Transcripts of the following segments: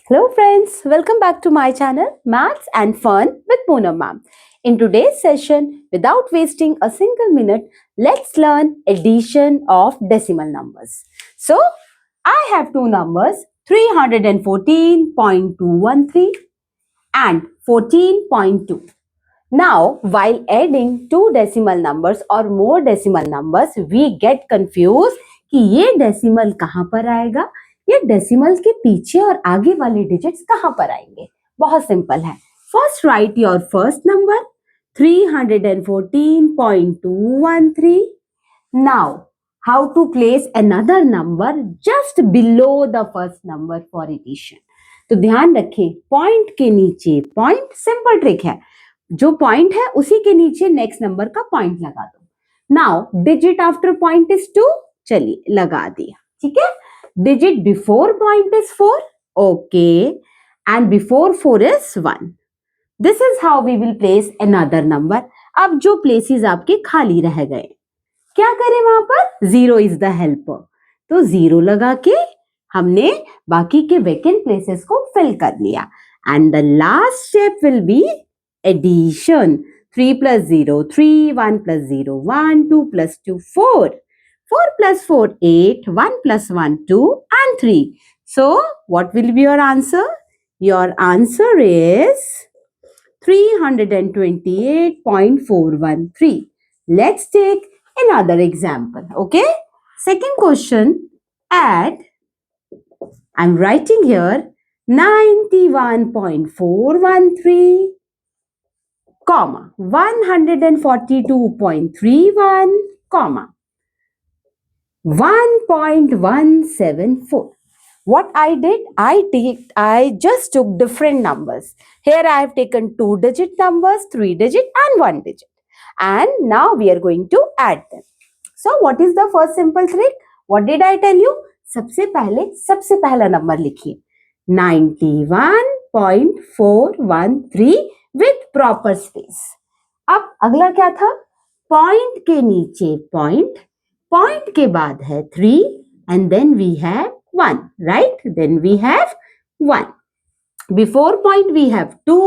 Hello friends, welcome back to my channel Maths and Fun with Poonam Ma'am. In today's session, without wasting a single minute, let's learn addition of decimal numbers. So, I have two numbers 314.213 and 14.2. Now, while adding two decimal numbers or more decimal numbers, we get confused कि ये decimal कहाँ पर आएगा, ये decimal के पीछे और आगे वाले डिजिट्स कहाँ पर आएंगे. बहुत सिंपल है. First right your first number 314.213. Now, how to place another number just below the first number for addition. तो ध्यान रखें, पॉइंट के नीचे पॉइंट, सिंपल ट्रिक है. जो पॉइंट है उसी के नीचे नेक्स्ट नंबर का पॉइंट लगा दो. Now digit after point is 2. चलिए लगा दिया. ठीक है. Digit before point is 4. Okay. And before 4 is 1. This is how we will place another number. अब जो प्लेसेस आपके खाली रह गए, क्या करें वहां पर? 0 इज द हेल्पर. तो 0 लगा के हमने बाकी के वेकेंट प्लेसेस को फिल कर लिया. And the last step will be addition. 3 plus 0, 3, 1 plus 0, 1, 2 plus 2, 4. 4 plus 4, 8, 1 plus 1, 2 and 3. So, what will be your answer? Your answer is 328.413. Let's take another example. Okay? Second question, add, I'm writing here 91.413 comma 142.31 comma 1.174. What I did, I just took different numbers. Here I have taken 2-digit numbers, 3-digit and 1-digit. And now we are going to add them. So what is the first simple trick? What did I tell you? सबसे पहला number लिखिए 91.413 with proper space. अब अगला क्या था? Point के नीचे point, point के बाद है 3 and then we have 1, right? Then we have 1. Before point we have 2,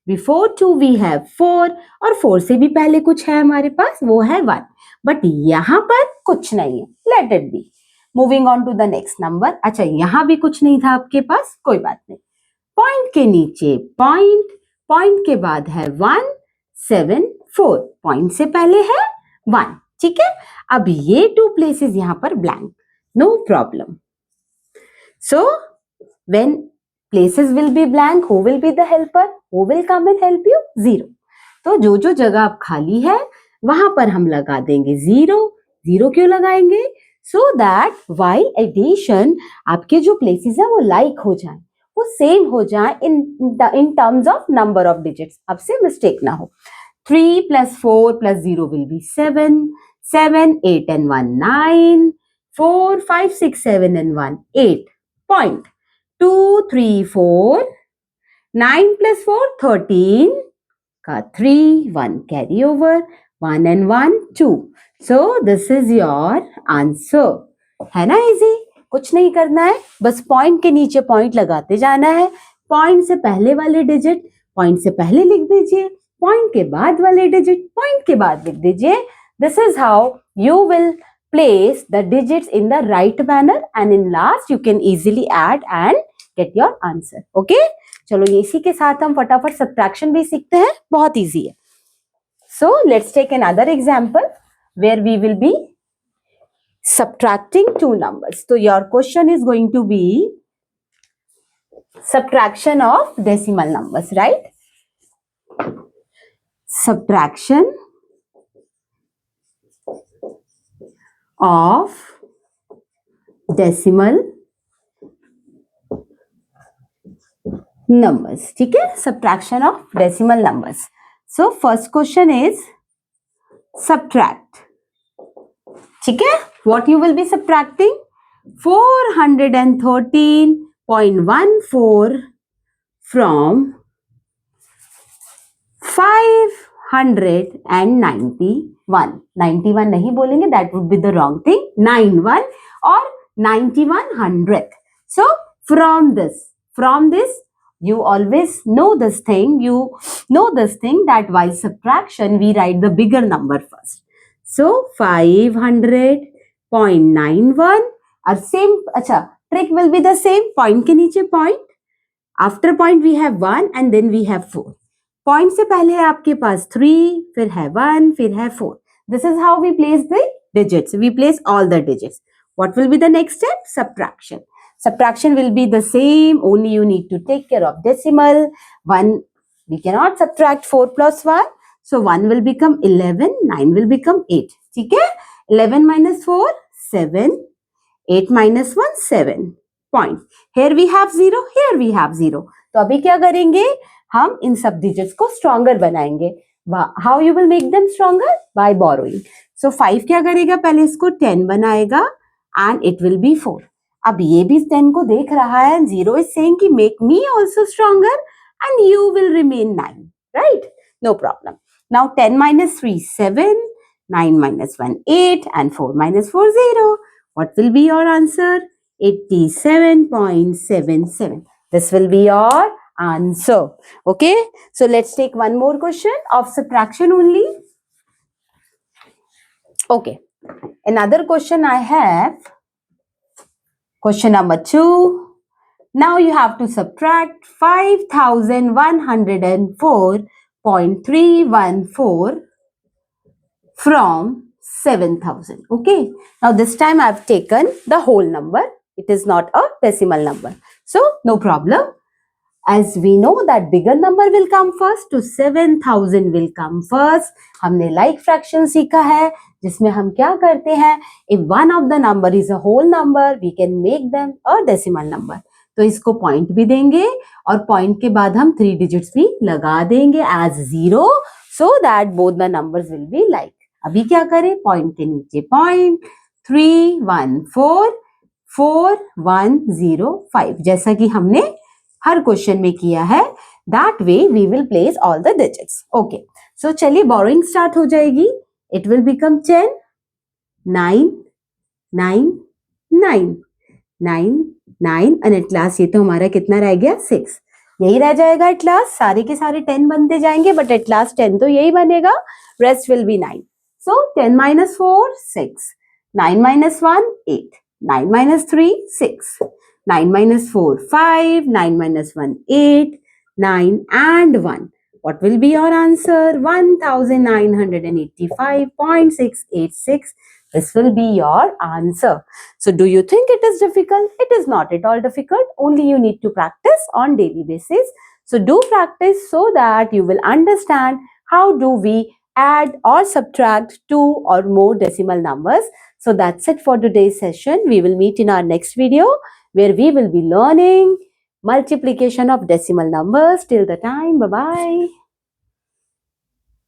before 2 we have 4 और 4 से भी पहले कुछ है हमारे पास, वो है 1. बट यहाँ पर कुछ नहीं है. Let it be. Moving on to the next number. अच्छा, यहाँ भी कुछ नहीं था आपके पास, कोई बात नहीं. पॉइंट के नीचे पॉइंट, पॉइंट के बाद है 174. पॉइंट से पहले है 1. ठीक है. अब ये 2 प्लेसेस यहाँ पर blank. No problem. So when places will be blank, who will be the helper? Who will come and help you? 0. तो जो जो जगह आप खाली है वहां पर हम लगा देंगे 0. 0 क्यों लगाएंगे? So that while addition आपके जो places है वो like हो जाए, वो सेम हो जाए in terms of number of digits. आपसे मिस्टेक ना हो. 3 plus 4 plus 0 will be 7. 7, 8 and 1, 9. 4, 5, 6, 7 and 1, 8. Point. 2, 3, 4. 9 plus 4, 13. Ka 3, 1 carry over. 1 and 1, 2. So this is your answer. है ना इजी? कुछ नहीं करना है, बस पॉइंट के नीचे पॉइंट लगाते जाना है. पॉइंट से पहले वाले डिजिट पॉइंट से पहले लिख दीजिए, पॉइंट के बाद वाले डिजिट पॉइंट के बाद लिख दीजिए. This is how you will place the digits in the right manner and in last you can easily add and get your answer. Okay? चलो ये इसी के साथ हम फटाफट subtraction भी सीखते हैं. बहुत easy है. So let's take another example where we will be subtracting two numbers. So your question is going to be subtraction of decimal numbers, right? Subtraction of decimal numbers. ठीक है. Subtraction of decimal numbers. So first question is subtract. ठीक है. What you will be subtracting? 413.14 from 591. 91 नहीं बोलेंगे, that would be the wrong thing. 91 or 91 hundredth. So from this From this, you always know this thing. You know this thing that while subtraction, we write the bigger number first. So 500.91. Our same, acha, trick will be the same. Point के नीचे point. After point we have 1 and then we have 4. Point से पहले है आपके पास 3, फिर है 1, फिर है 4. This is how we place the digits. We place all the digits. What will be the next step? Subtraction. Subtraction will be the same, only you need to take care of decimal. 1, we cannot subtract 4 plus 1. So 1 will become 11, 9 will become 8. ठीक है? 11 minus 4, 7. 8 minus 1, 7. Point. Here we have 0, here we have 0. तो अभी क्या करेंगे? हम इन सब digits को stronger बनाएंगे. How you will make them stronger? By borrowing. So 5 क्या करेगा? पहले इसको 10 बनाएगा and it will be 4. अब ये भी 10 को देख रहा है and 0 is saying कि make me also stronger and you will remain 9. Right? No problem. Now 10 minus 3, 7. 9 minus 1, 8 and 4 minus 4, 0. What will be your answer? 87.77. This will be your answer. Okay. So let's take one more question of subtraction only. Okay. Another question I have. Question number 2. Now you have to subtract 5104.314 from 7,000. Okay. Now this time I have taken the whole number. It is not a decimal number. So no problem. As we know that bigger number will come first, तो 7,000 will come first. हमने like fraction सीखा है, जिसमें हम क्या करते हैं? If one of the number is a whole number, we can make them a decimal number. तो इसको point भी देंगे और point के बाद हम 3 digits भी लगा देंगे as 0, so that both the numbers will be like. अभी क्या करें? Point के नीचे point 3144105 जैसा कि हमने हर क्वेश्चन में किया है. That way we will place all the digits. Okay. So चलिए borrowing start हो जाएगी. It will become 10, 9, 9, 9, 9, 9 and at last ये तो हमारा कितना रह गया? 6. यही रह जाएगा at last. सारे के सारे 10 बनते जाएंगे but at last 10 तो यही बनेगा. Rest will be 9. So 10 minus 4, 6. 9 minus 1, 8. 9 minus 3, 6. 9 minus 4, 5. 9 minus 1, 8. 9 and 1. What will be your answer? 1985.686. This will be your answer. So do you think it is difficult? It is not at all difficult. Only you need to practice on daily basis. So do practice so that you will understand how do we add or subtract 2 or more decimal numbers. So that's it for today's session. We will meet in our next video where we will be learning multiplication of decimal numbers. Till the time, bye-bye.